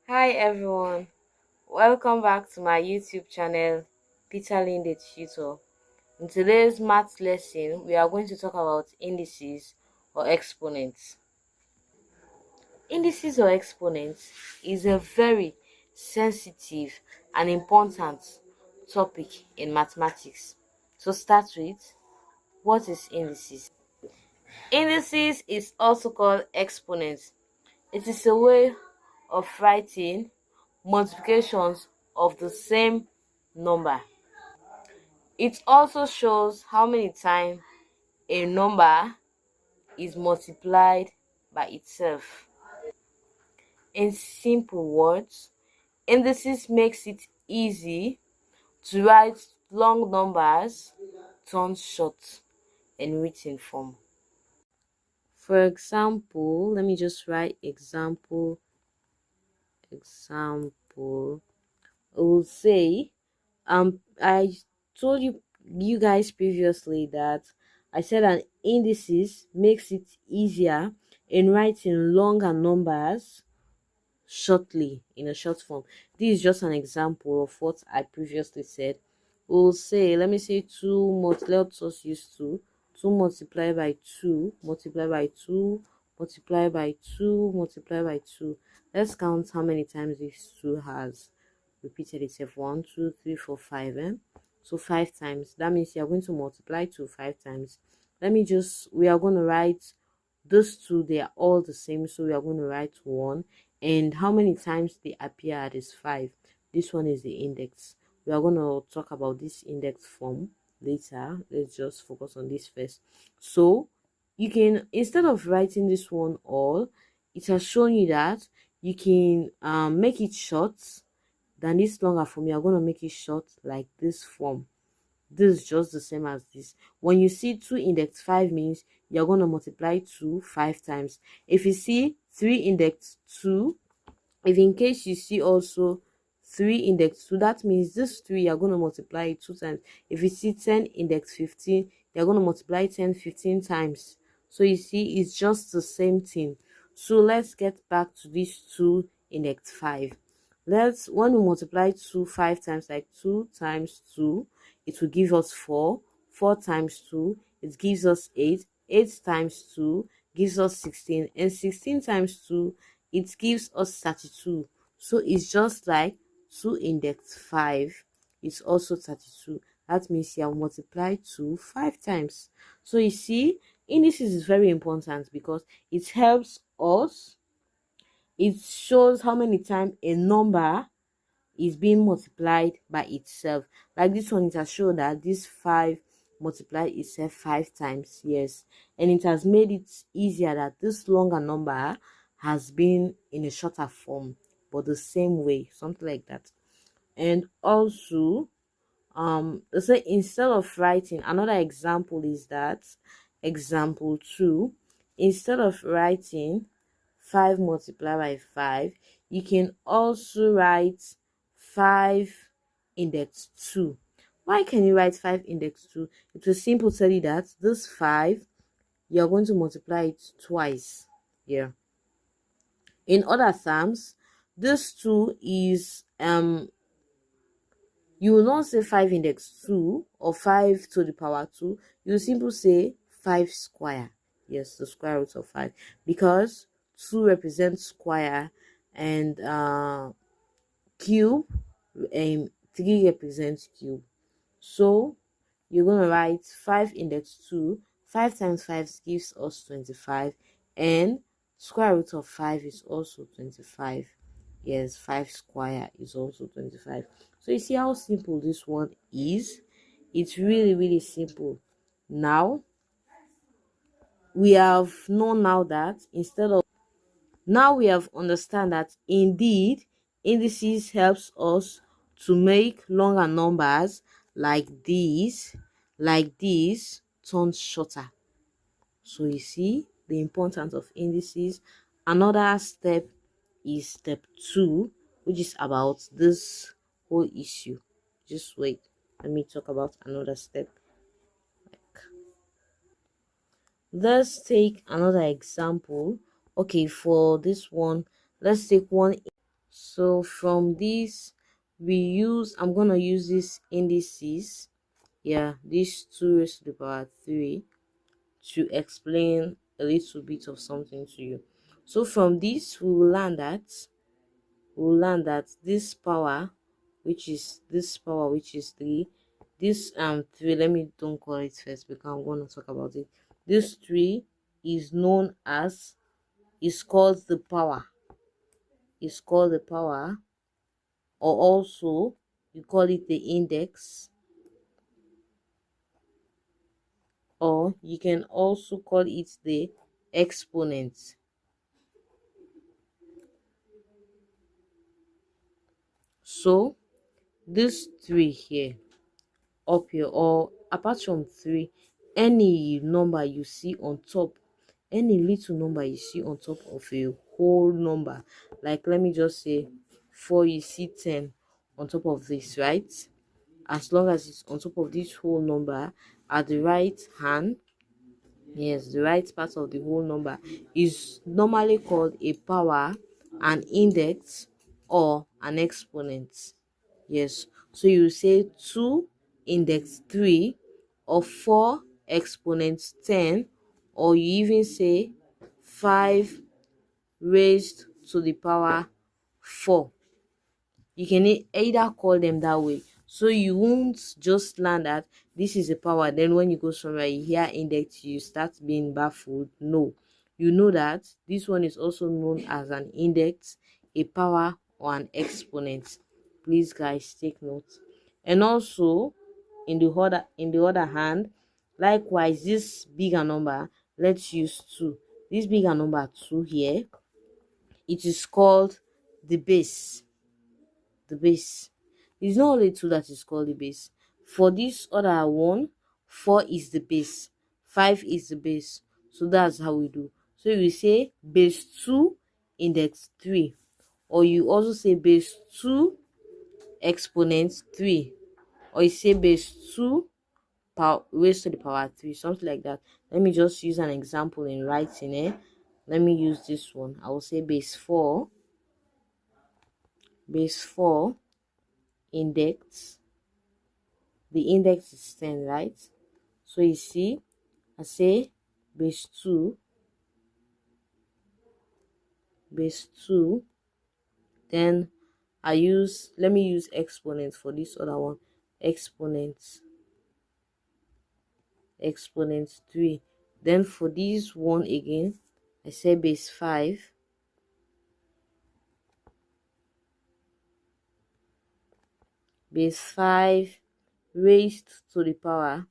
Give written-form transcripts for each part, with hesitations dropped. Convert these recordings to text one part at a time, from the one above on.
Hi everyone, welcome back to my YouTube channel, Peterlyn the tutor. In today's math lesson, we are going to talk about indices or exponents. Indices or exponents is a very sensitive and important topic in mathematics. To start with, what is indices? Indices is also called exponents. It is a way of writing multiplications of the same number. It also shows how many times a number is multiplied by itself. In simple words, indices makes it easy to write long numbers turned short in written form. For example, let me just write example. I will say I told you guys previously that I said an indices makes it easier in writing longer numbers shortly in a short form. This is just an example of what I previously said. We'll say, let me say 2 let us use 2 multiplied by 2 multiplied by 2 multiplied by 2 multiplied by 2. Let's count how many times this 2 has repeated itself. 1 2 3 4 5, so 5 times. That means you are going to multiply 2 5 times. We are going to write those two, they are all the same, so we are going to write 1, and how many times they appeared is 5. This one is the index. We are going to talk about this index form later. Let's just focus on this first. So you can, instead of writing this one all, it has shown you that you can make it short than this longer form. You are going to make it short like this form. This is just the same as this. When you see 2 index 5 means you're going to multiply 2 5 times. If you see 3 index 2, if in case you see also 3 index 2, that means this 3 you're going to multiply it 2 times. If you see 10 index 15, you're going to multiply 10 15 times. So you see it's just the same thing. So let's get back to this 2 index 5. When we multiply 2 5 times, like 2 times 2, it will give us 4. 4 times 2, it gives us 8. 8 times 2 gives us 16, and 16 times 2, it gives us 32. So it's just like 2 index 5 is also 32. That means you have multiplied 2 5 times. So you see, indices is very important because it helps us. It shows how many times a number is being multiplied by itself. Like this one, it has shown that this 5 multiplied itself 5 times, yes, and it has made it easier that this longer number has been in a shorter form, but the same way, something like that. And also, so instead of writing, another example is that example 2, instead of writing 5 multiplied by 5, you can also write 5 index 2. Why can you write 5 index 2? It will simply tell you that this 5, you're going to multiply it twice. Yeah. In other terms, this 2 is you will not say 5 index 2 or 5 to the power 2. You will simply say 5 square. Yes, the square root of 5, because 2 represents square, and cube, and 3 represents cube. So you're going to write 5 index 2. 5 times 5 gives us 25, and square root of 5 is also 25. Yes, 5 square is also 25. So you see how simple this one is. It's really simple. Now we have known now that now we have understand that indeed indices helps us to make longer numbers like this turn shorter. So you see the importance of indices. Another step is step 2, which is about this whole issue. Just wait, let me talk about another step. Let's take another example. Okay, for this one, let's take one. So from this, I'm gonna use this indices, yeah, these 2 raised to the power 3, to explain a little bit of something to you. So from this, we will learn that this power, which is 3, this 3, let me don't call it first because I'm going to talk about it. This 3 is known as, is called the power, or also you call it the index, or you can also call it the exponent. So this 3 here, up here, or apart from 3, any number you see on top, any little number you see on top of a whole number, like let me just say 4, you see 10 on top of this, right? As long as it's on top of this whole number at the right hand, yes, the right part of the whole number, is normally called a power, an index, or an exponent. Yes, so you say 2 index 3, or 4 exponent 10, or you even say 5 raised to the power 4. You can either call them that way, so you won't just learn that this is a power, then when you go somewhere you hear index you start being baffled. No, you know that this one is also known as an index, a power, or an exponent. Please guys, take note. And also, in the other hand, likewise, this bigger number, let's use 2, this bigger number 2 here, it is called the base. The base. It's not only 2 that is called the base. For this other one, 4 is the base, 5 is the base. So that's how we do. So you say base 2 index 3, or you also say base 2 exponent 3, or you say base 2 power raised to the power 3, something like that. Let me just use an example in writing. Let me use this one. I will say base 4 index, the index is 10, right? So you see, I say base 2, then let me use exponent for this other one, exponent 3. Then for this one again, I say base 5, raised to the power,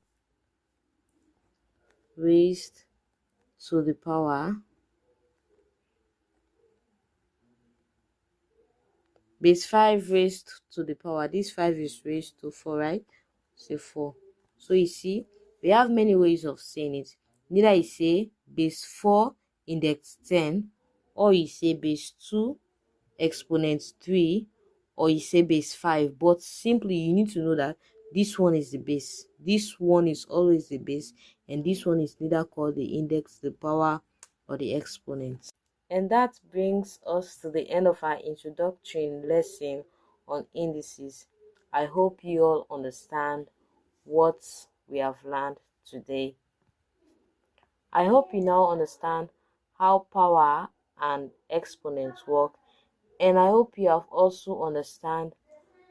raised to the power base 5 raised to the power, this 5 is raised to 4, right? Say 4. So you see, we have many ways of saying it. Neither you say base 4 index 10, or you say base 2 exponent 3, or you say base 5. But simply you need to know that this one is the base, this one is always the base, and this one is neither called the index, the power, or the exponent. And that brings us to the end of our introductory lesson on indices. I hope you all understand what we have learned today. I hope you now understand how power and exponents work, and I hope you have also understand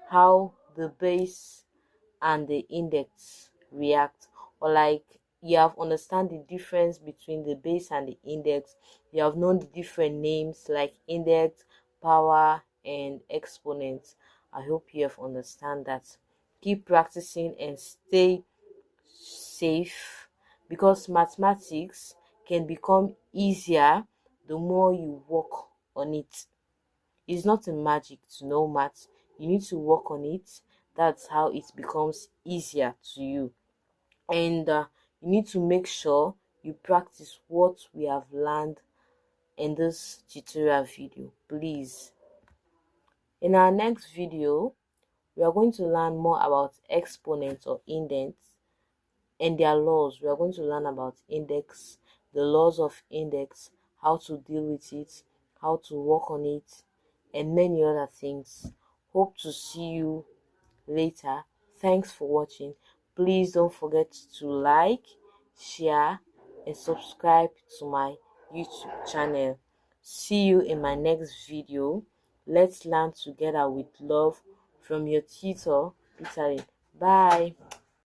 how the base and the index react, or like you have understand the difference between the base and the index. You have known the different names like index, power, and exponents. I hope you have understand that. Keep practicing and stay safe, because mathematics can become easier the more you work on it. It's not a magic to know math. You need to work on it. That's how it becomes easier to you. And you need to make sure you practice what we have learned in this tutorial video, please. In our next video, we are going to learn more about exponents or index and their laws. We are going to learn about index, the laws of index, how to deal with it, how to work on it, and many other things. Hope to see you later. Thanks for watching. Please don't forget to like, share, and subscribe to my YouTube channel. See you in my next video. Let's learn together with love, from your tutor, Peterlyn. Bye.